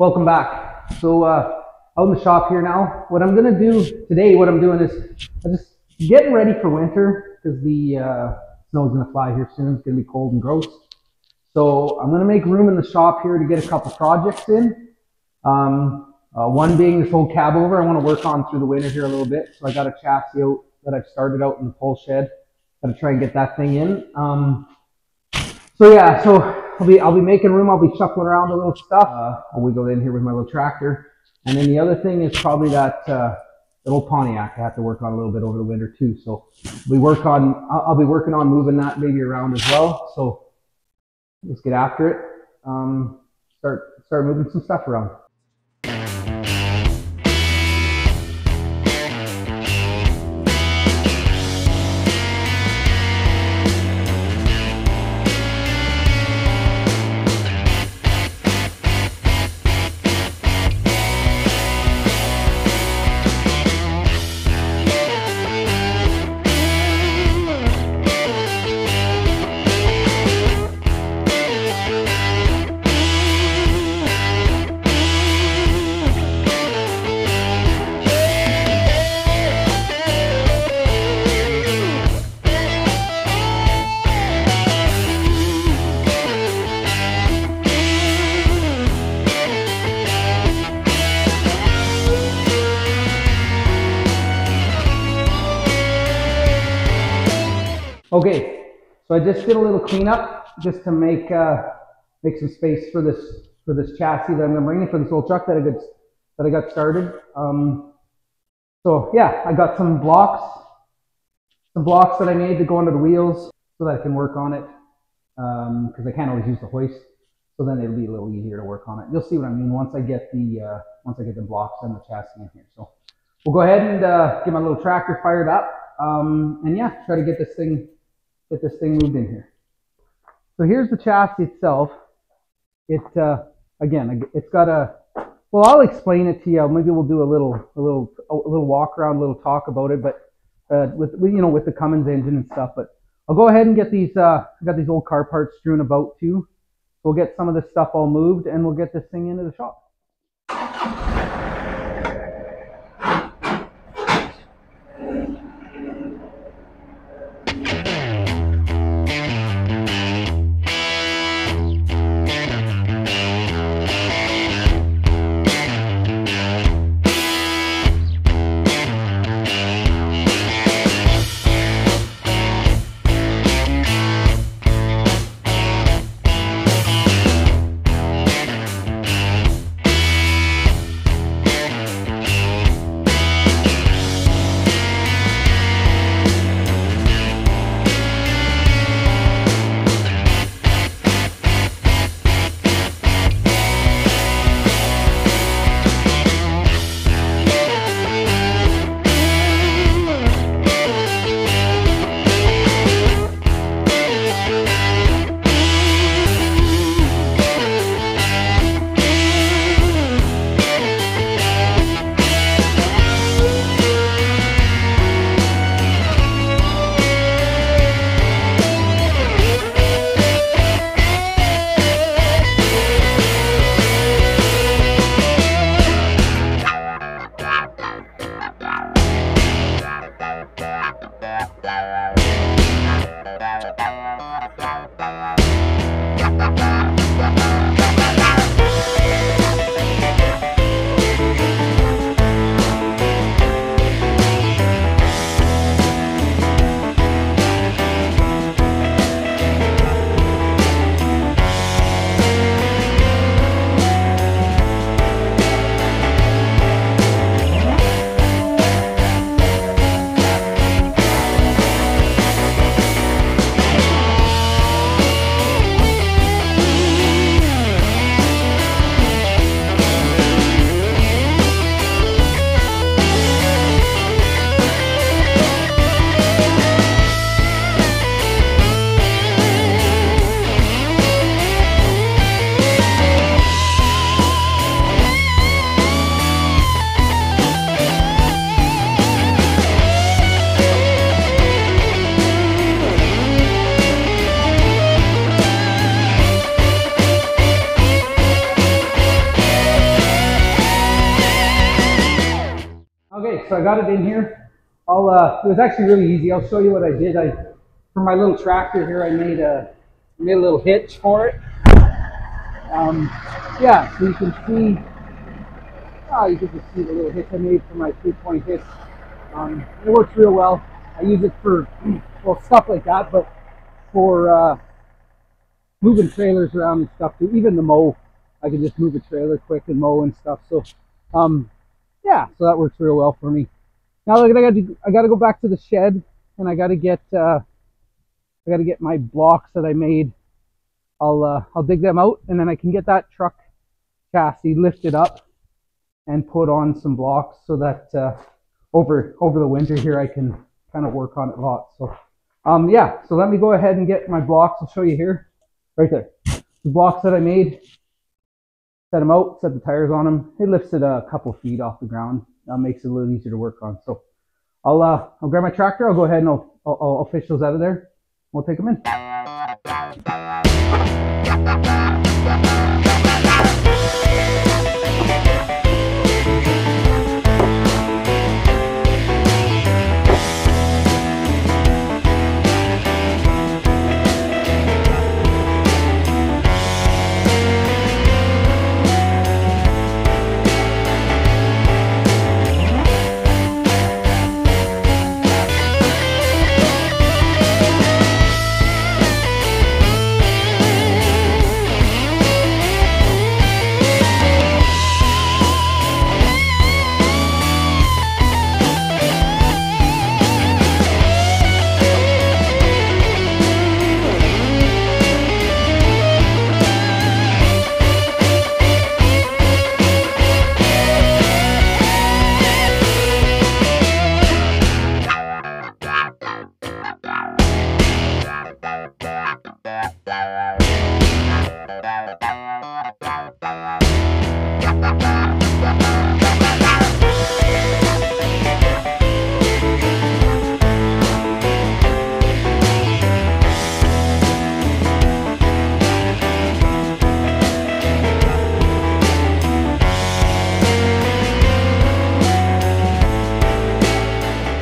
Welcome back. So out in the shop here now. What I'm gonna do today, what I'm doing is I'm just getting ready for winter because the snow's gonna fly here soon. It's gonna be cold and gross. So I'm gonna make room in the shop here to get a couple projects in. One being this whole Cabover I want to work on through the winter here a little bit. So I got a chassis out that I've started out in the pole shed. Got to try and get that thing in. So yeah, so I'll be making room. I'll be shuffling around a little stuff. I'll wiggle in here with my little tractor. And then the other thing is probably that little Pontiac I have to work on a little bit over the winter too. So I'll be working on moving that maybe around as well. So let's get after it. Start moving some stuff around. Okay, so I just did a little cleanup just to make some space for this chassis that I'm going to bring in for this old truck that I got started. So yeah, I got some blocks that I made to go under the wheels so that I can work on it because I can't always use the hoist. So then it'll be a little easier to work on it. You'll see what I mean once I get the blocks and the chassis in here. So we'll go ahead and get my little tractor fired up and yeah, try to get this thing moved in here. So here's the chassis itself. Again, it's got a, well, I'll explain it to you. Maybe we'll do a little walk around, a little talk about it, but with the Cummins engine and stuff. But I'll go ahead and get these, I got these old car parts strewn about too. We'll get some of this stuff all moved and we'll get this thing into the shop. Okay, so I got it in here. It was actually really easy. I'll show you what I did. For my little tractor here, I made a little hitch for it. Yeah, so you can see, you can just see the little hitch I made for my 3-point hitch. It works real well. I use it for, well, stuff like that, but for moving trailers around and stuff too. Even the mow, I can just move a trailer quick and mow and stuff. So, yeah, so that works real well for me. Now I gotta go back to the shed, and I gotta get my blocks that I made. I'll dig them out, and then I can get that truck chassis lifted up and put on some blocks so that over the winter here I can kind of work on it a lot. So yeah, so let me go ahead and get my blocks. I'll show you here, right there, the blocks that I made. Set them out, set the tires on them. It lifts it a couple feet off the ground. That makes it a little easier to work on. So I'll grab my tractor. I'll go ahead and I'll fish those out of there. We'll take them in.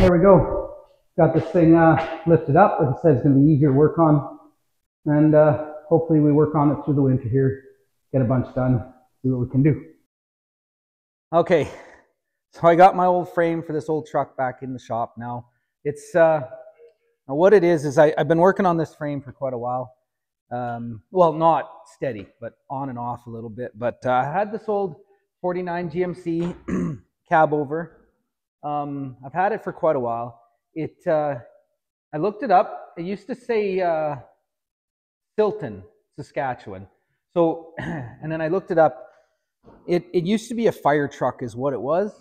There we go. Got this thing lifted up. Like I said, it's going to be easier to work on. And hopefully we work on it through the winter here. Get a bunch done. See what we can do. Okay. So I got my old frame for this old truck back in the shop now. It's what it is I've been working on this frame for quite a while. Well, not steady, but on and off a little bit. But I had this old 49 GMC Cabover. I've had it for quite a while. I looked it up. It used to say Silton, Saskatchewan. So, and then I looked it up. It used to be a fire truck is what it was.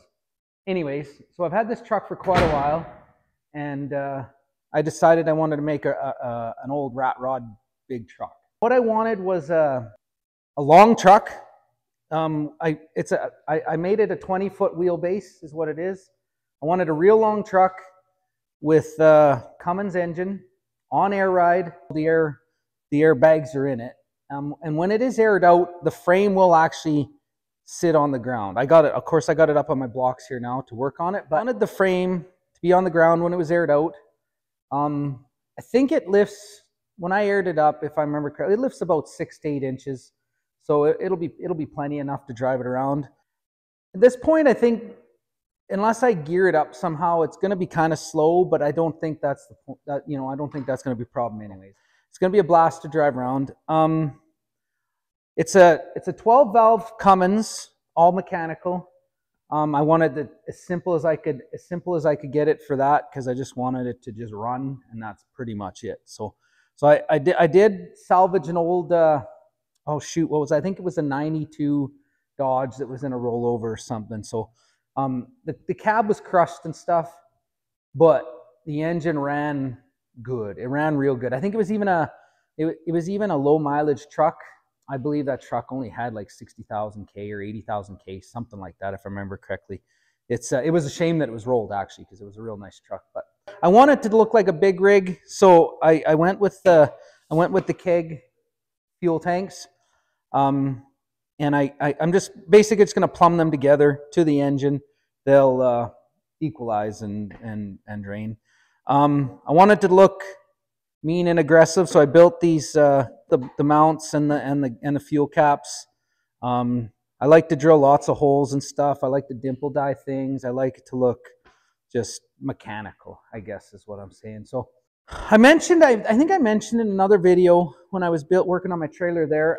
Anyways, so I've had this truck for quite a while, and I decided I wanted to make an old rat rod big truck. What I wanted was a long truck. I made it a 20-foot wheelbase is what it is. I wanted a real long truck with Cummins engine, on air ride. The air bags are in it. And when it is aired out, the frame will actually sit on the ground. Of course, I got it up on my blocks here now to work on it, but I wanted the frame to be on the ground when it was aired out. I think it lifts, when I aired it up, if I remember correctly, it lifts about 6 to 8 inches. So it'll be plenty enough to drive it around. At this point, I think, unless I gear it up somehow, it's going to be kind of slow, but I don't think that's I don't think that's going to be a problem anyways. It's going to be a blast to drive around. It's a 12-valve Cummins, all mechanical. I wanted it as simple as I could get it for that, because I just wanted it to just run, and that's pretty much it. So I did salvage an old oh shoot, what was it? I think it was a 92 Dodge that was in a rollover or something. So the cab was crushed and stuff, but the engine ran good. It ran real good. I think it was even a low mileage truck. I believe that truck only had like 60,000 K or 80,000 K, something like that, if I remember correctly. It was a shame that it was rolled, actually, because it was a real nice truck. But I wanted to look like a big rig, so I went with the keg fuel tanks. And I'm just basically just going to plumb them together to the engine. They'll equalize and drain. I wanted to look mean and aggressive, so I built these the mounts and the fuel caps. I like to drill lots of holes and stuff. I like to dimple die things. I like it to look just mechanical, I guess is what I'm saying. So I mentioned, I think I mentioned in another video when I was working on my trailer there,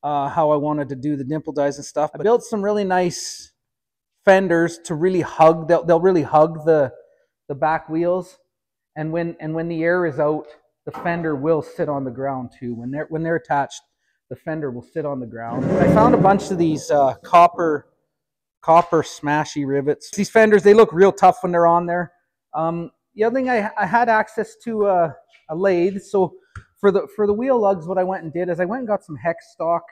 how I wanted to do the dimple dies and stuff. I built some really nice fenders to really hug, they'll really hug the back wheels. And when the air is out, the fender will sit on the ground too. When they're attached, the fender will sit on the ground. I found a bunch of these copper smashy rivets. These fenders, they look real tough when they're on there. The other thing, I had access to a lathe. So for the wheel lugs, what I went and did is I went and got some hex stock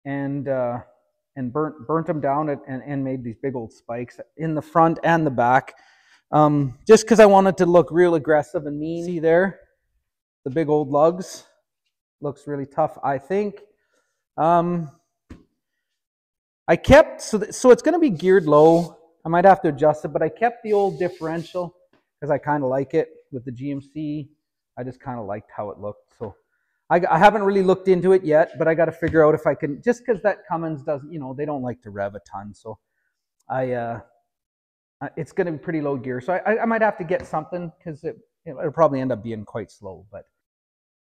and burnt them down and made these big old spikes in the front and the back. Just because I wanted to look real aggressive and mean. See there, the big old lugs. Looks really tough, I think. I kept, so it's going to be geared low. I might have to adjust it, but I kept the old differential because I kind of like it with the GMC. I just kind of liked how it looked. So I haven't really looked into it yet, but I got to figure out if I can, just because that Cummins doesn't, you know, they don't like to rev a ton. So it's going to be pretty low gear. So I might have to get something because it'll probably end up being quite slow, but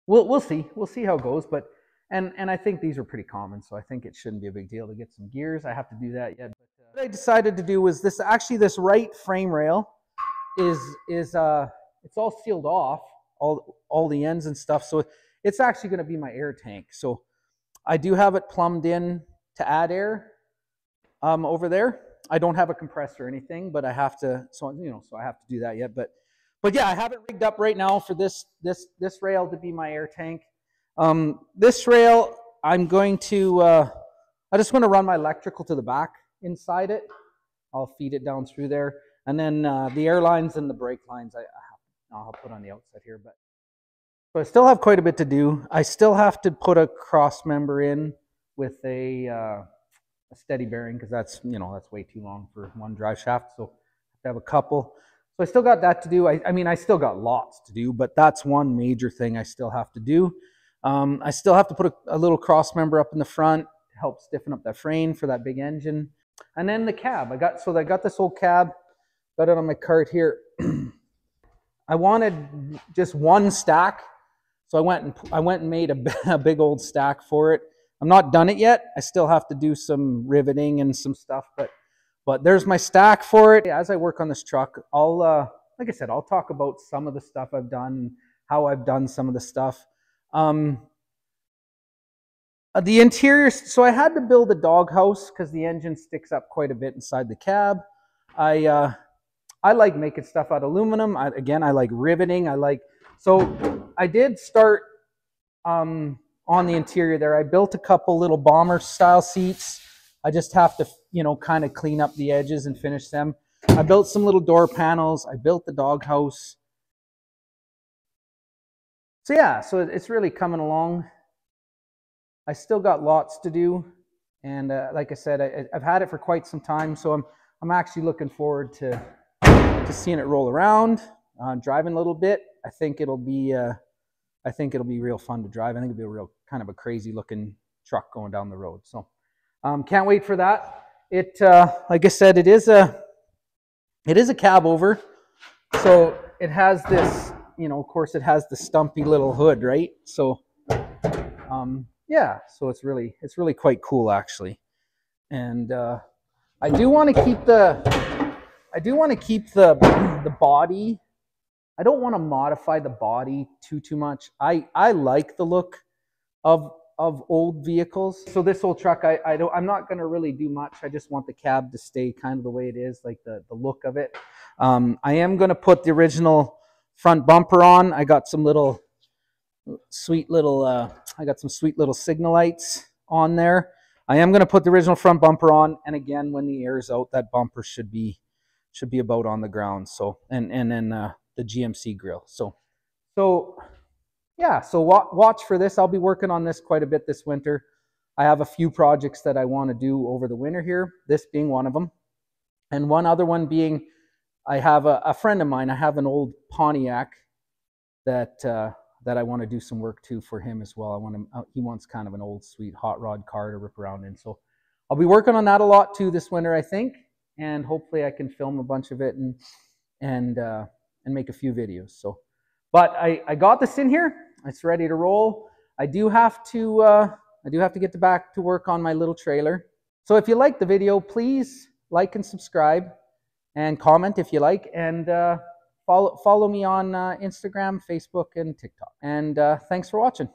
we'll see. We'll see how it goes. But and I think these are pretty common, so I think it shouldn't be a big deal to get some gears. I have to do that yet. But what I decided to do was this. Actually, this right frame rail is it's all sealed off, all the ends and stuff. So it's actually going to be my air tank. So I do have it plumbed in to add air over there. I don't have a compressor or anything, but I have to. So I have to do that yet. But yeah, I have it rigged up right now for this rail to be my air tank. This rail, I'm going to, I just want to run my electrical to the back inside it. I'll feed it down through there. And then the air lines and the brake lines, I'll put on the outside here. But so I still have quite a bit to do. I still have to put a cross member in with a steady bearing because that's way too long for one drive shaft. So I have a couple. So I still got that to do. I mean, I still got lots to do, but that's one major thing I still have to do. I still have to put a little cross member up in the front to help stiffen up that frame for that big engine. And then the cab. I got this old cab, got it on my cart here. I wanted just one stack, so I went and made a big old stack for it. I'm not done it yet. I still have to do some riveting and some stuff, but there's my stack for it. As I work on this truck, I'll like I said, I'll talk about some of the stuff I've done, how I've done some of the stuff. The interior, so I had to build a doghouse because the engine sticks up quite a bit inside the cab. I like making stuff out of aluminum. I like riveting. So I did start on the interior there. I built a couple little bomber style seats. I just have to, kind of clean up the edges and finish them. I built some little door panels. I built the doghouse. So yeah, so it's really coming along. I still got lots to do, and like I said, I've had it for quite some time, so I'm actually looking forward to seeing it roll around, driving a little bit. I think it'll be real fun to drive. I think it'll be a real kind of a crazy looking truck going down the road. So can't wait for that. It like I said, it is a Cabover, so it has this. Of course, it has the stumpy little hood, right? So, yeah, so it's really quite cool actually. And I do want to keep the body. I don't want to modify the body too much. I like the look of old vehicles. So this old truck, I'm not going to really do much. I just want the cab to stay kind of the way it is, like the look of it. I am going to put the original front bumper on. I got some sweet little signal lights on there. I am going to put the original front bumper on, and again, when the air is out, that bumper should be about on the ground. So and then the GMC grill. So yeah. So watch for this. I'll be working on this quite a bit this winter. I have a few projects that I want to do over the winter here. This being one of them, and one other one being I have a friend of mine. I have an old Pontiac that I want to do some work to for him as well. I want him. He wants kind of an old sweet hot rod car to rip around in. So I'll be working on that a lot too this winter, I think, and hopefully I can film a bunch of it and make a few videos. So, but I got this in here. It's ready to roll. I do have to get back to work on my little trailer. So if you like the video, please like and subscribe, and comment if you like, and follow me on Instagram, Facebook, and TikTok. And thanks for watching.